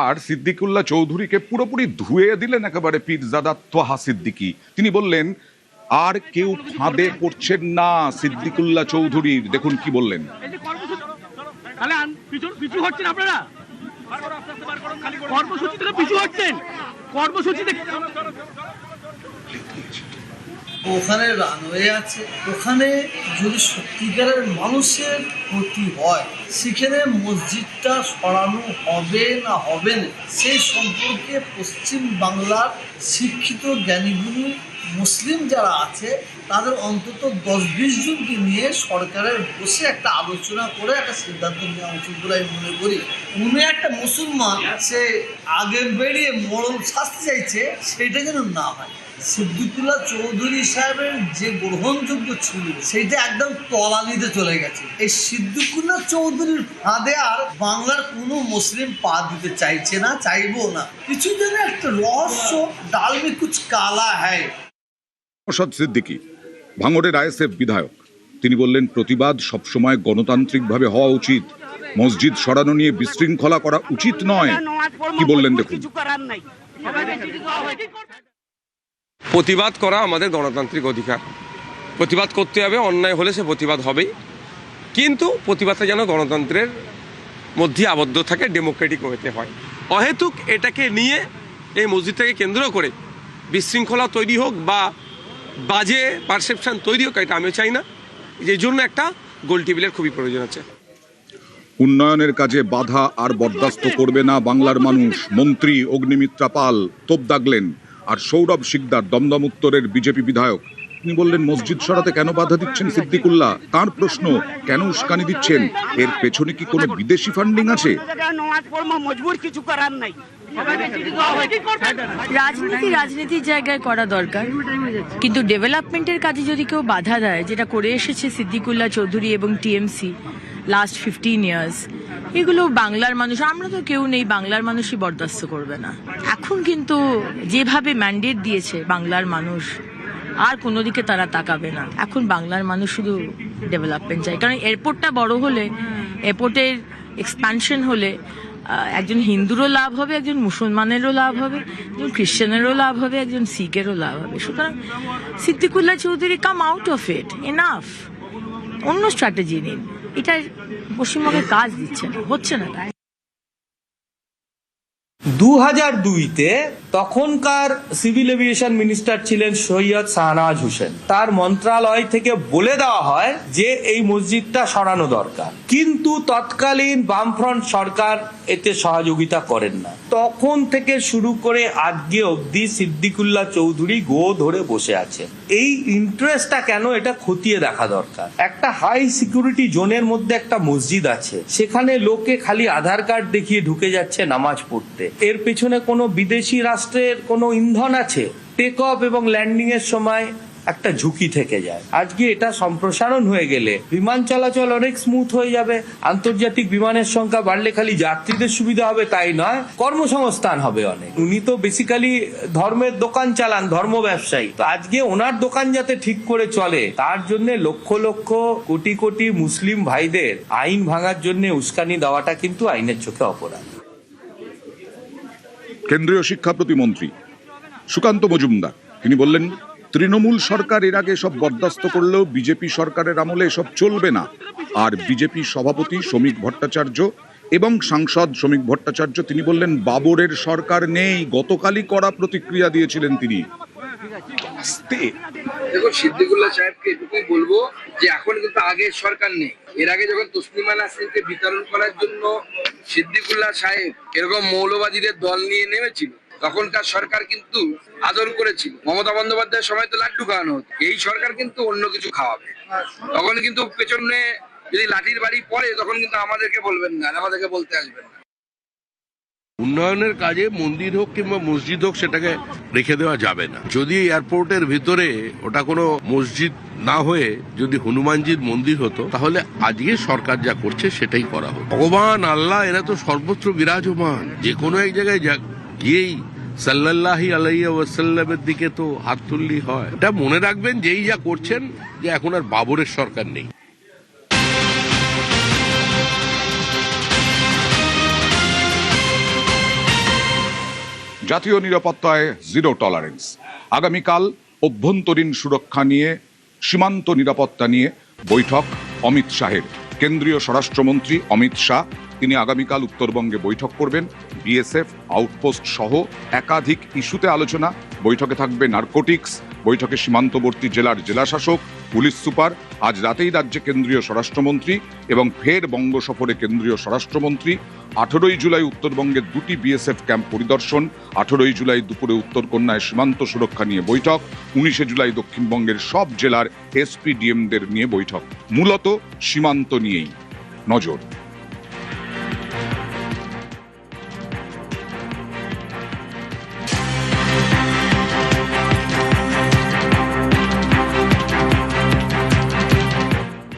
আর সিদ্দিকুল্লাহ চৌধুরীকে পুরোপুরি ধুয়ে দিলেন একেবারে পীরজাদা তোহা সিদ্দিকী। তিনি বললেন আর কেউ ফাঁদে পড়ছেন না সিদ্দিকুল্লাহ চৌধুরীর। দেখুন কি বললেন। ওখানে রানওয়ে আছে, ওখানে যদি সত্যিকারের মানুষের ক্ষতি হয় সেখানে মসজিদটা সরানো হবে না হবে না সেই সম্পর্কে পশ্চিম বাংলার শিক্ষিত জ্ঞানীগুণী মুসলিম যারা আছে তাদের অন্তত 10-20 জনকে নিয়ে সরকারের বসে একটা আলোচনা করে একটা সিদ্ধান্ত নেওয়া উচিত বলে আমি মনে করি। উনি একটা মুসলমান, সে আগে বেরিয়ে মরণ শাস্তি চাইছে, সেটা যেন না হয়। সিদ্দিকুল্লাহ চৌধুরী সাহেবের যে গ্রহণযোগ্য ছিল সেইটা একদম তলানিতে চলে গেছে। এই সিদ্দিকুল্লাহ চৌধুরীর ফাঁদে আর বাংলার কোনো মুসলিম পা দিতে চাইছে না, চাইবো না। কিছু যেন একটা রহস্য, ডাল মে কুছ কালা হ্যায়। নওশাদ সিদ্দিকী ভাঙড়ের আইএসএফ বিধায়ক, তিনি বললেন প্রতিবাদ সবসময় গণতান্ত্রিকভাবে হওয়া উচিত, মসজিদ সরানো নিয়ে বিশৃঙ্খলা করা উচিত নয়। কি বললেন দেখুন। প্রতিবাদ করা আমাদের গণতান্ত্রিক অধিকার, প্রতিবাদ করতে হবে, অন্যায় হলে সে প্রতিবাদ হবেই, কিন্তু প্রতিবাদটা যেন গণতন্ত্রের মধ্যে আবদ্ধ থাকে, ডেমোক্রেটিক ওয়েতে হয়। অহেতুক এটাকে নিয়ে এই মসজিদটাকে কেন্দ্র করে বিশৃঙ্খলা তৈরি হোক বা বাজে পারসেপশন তৈরি হোক, এটা আমিও চাই না। এই জন্য একটা গোল টেবিলের খুবই প্রয়োজন আছে। উন্নয়নের কাজে বাধা আর বরদাস্ত করবে না বাংলার মানুষ, মন্ত্রী অগ্নিমিত্রা পাল তোপ দাগলেন। আর সৌরভ শিকদার দমদম উত্তরের বিজেপি বিধায়ক, তিনি বললেন মসজিদ সরাতে কেন বাধা দিচ্ছেন সিদ্দিকুল্লাহ। তার প্রশ্ন, কেন উস্কানি দিচ্ছেন, এর পেছনে কি কোনো বিদেশি ফান্ডিং আছে? রাজনীতির জায়গায় করা দরকার, কিন্তু ডেভেলপমেন্টের কাজে যদি কেউ বাধা দেয়, যেটা করে এসেছে সিদ্দিকুল্লাহ চৌধুরী এবং টিএমসি লাস্ট 15 ইয়ার্স, এগুলো বাংলার মানুষ, আমরা তো কেউ নেই, বাংলার মানুষই বরদাস্ত করবে না। এখন কিন্তু যেভাবে ম্যান্ডেট দিয়েছে বাংলার মানুষ, আর কোনো দিকে তারা তাকাবে না। এখন বাংলার মানুষ শুধু ডেভেলপমেন্ট চাই, কারণ এয়ারপোর্টটা বড় হলে, এয়ারপোর্টের এক্সপ্যানশন হলে একজন হিন্দুরও লাভ হবে, একজন মুসলমানেরও লাভ হবে, একজন খ্রিশ্চানেরও লাভ হবে, একজন শিখেরও লাভ হবে। সুতরাং Siddiqullah Chowdhury come out of it, enough, অন্য স্ট্র্যাটেজি নিন। এটা পশ্চিমবঙ্গে কাজ দিচ্ছে না, হচ্ছে না। 2002-তে তখনকার সিভিল এভিয়েশন মিনিস্টার ছিলেন সৈয়দ শাহনওয়াজ হোসেন। তার মন্ত্রণালয় থেকে বলে দেওয়া হয় যে এই মসজিদটা সরানো দরকার, কিন্তু তৎকালীন বামফ্রন্ট সরকার এতে সহযোগিতা করেন না। তখন থেকে শুরু করে আজকে অবধি সিদ্দিকুল্লাহ চৌধুরী গো ধরে বসে আছে। এই ইন্টারেস্টটা কেন, এটা খতিয়ে দেখা দরকার। একটা হাই সিকিউরিটি জোনের মধ্যে একটা মসজিদ আছে, সেখানে লোকে খালি আধার কার্ড দেখিয়ে ঢুকে যাচ্ছে নামাজ পড়তে। এর পেছনে কোনো বিদেশি রাষ্ট্রের কোনো ইন্ধন আছে? টেক অফ এবং ল্যান্ডিং এর সময় একটা ঝুঁকি থেকে যায়। আজকে এটা সম্প্রসারণ হয়ে গেলে বিমান চলাচল অনেক স্মুথ হয়ে যাবে। আন্তর্জাতিক বিমানের সংখ্যা বাড়লে খালি যাত্রীদের সুবিধা হবে তাই নয়, কর্মসংস্থান হবে অনেক। উনি তো বেসিক্যালি ধর্মের দোকান চালান, ধর্ম ব্যবসায়ী। তো আজকে ওনার দোকান যাতে ঠিক করে চলে, তার জন্য লক্ষ লক্ষ কোটি কোটি মুসলিম ভাইদের আইন ভাঙার জন্য উস্কানি দেওয়াটা কিন্তু আইনের চোখে অপরাধ। কেন্দ্রীয় শিক্ষা প্রতিমন্ত্রী সুকান্ত মজুমদার, তিনি বললেন তৃণমূল সরকার এর আগে সব বরদাস্ত করলেও বিজেপি সরকারের আমলে এসব চলবে না। আর বিজেপি সভাপতি শ্রমিক ভট্টাচার্য এবং সাংসদ শ্রমিক ভট্টাচার্য, তিনি বললেন বাবরের সরকার নেই, গতকালই কড়া প্রতিক্রিয়া দিয়েছিলেন তিনি। দেখুন, সিদ্দিকুল্লাহ সাহেবকে এটুকুই বলবো যে এখন কিন্তু আগের সরকার নেই। এর আগে যখন তসলিমা নাসরিনকে বিতরণ করার জন্য সিদ্দিকুল্লাহ সাহেব এরকম মৌলবাদীদের দল নিয়ে নেমেছিল, তখনকার সরকার কিন্তু আদর করেছিল। মমতা বন্দ্যোপাধ্যায়ের সময় তো লাড্ডু খাওয়ানো হতো, এই সরকার কিন্তু অন্য কিছু খাওয়াবে। তখন কিন্তু পেছনে যদি লাঠির বাড়ি পড়ে তখন কিন্তু আমাদেরকে বলবেন না, আমাদেরকে বলতে আসবেন না। উন্নয়নের কাজে মন্দির হোক কিংবা মসজিদ হোক, সেটাকে রেখে দেওয়া যাবে না। যদি এয়ারপোর্টের ভিতরে ওটা কোনো মসজিদ না হয়ে যদি হনুমানজির মন্দির হতো, তাহলে আজকে সরকার যা করছে সেটাই করা হতো। ভগবান আল্লাহ এরা তো সর্বত্র বিরাজমান, যে কোনো এক জায়গায় গিয়েই সাল্লাল্লাহু আলাইহি ওয়াসাল্লামের দিকে তো হাত তুললেই হয়। এটা মনে রাখবেন, যেই যা করছেন, যে এখন আর বাবরের সরকার নেই। জাতীয় নিরাপত্তায় জিরো টলারেন্স। আগামীকাল অভ্যন্তরীণ সুরক্ষা নিয়ে, সীমান্ত নিরাপত্তা নিয়ে বৈঠক অমিত শাহের। কেন্দ্রীয় স্বরাষ্ট্রমন্ত্রী অমিত শাহ তিনি আগামীকাল উত্তরবঙ্গে বৈঠক করবেন। বিএসএফ আউটপোস্ট সহ একাধিক ইস্যুতে আলোচনা। বৈঠকে থাকবে নারকোটিক্স, বৈঠকে সীমান্তবর্তী জেলার জেলাশাসক, পুলিশ সুপার। আজ রাতেই রাজ্যে কেন্দ্রীয় স্বরাষ্ট্রমন্ত্রী এবং ফের বঙ্গ সফরে কেন্দ্রীয় স্বরাষ্ট্রমন্ত্রী। 18ই জুলাই উত্তরবঙ্গের 2টি বিএসএফ ক্যাম্প পরিদর্শন। 18ই জুলাই দুপুরে উত্তরকন্যায় সীমান্ত সুরক্ষা নিয়ে বৈঠক। 19শে জুলাই দক্ষিণবঙ্গের সব জেলার এসপি ডিএমদের নিয়ে বৈঠক। মূলত সীমান্ত নিয়েই নজর।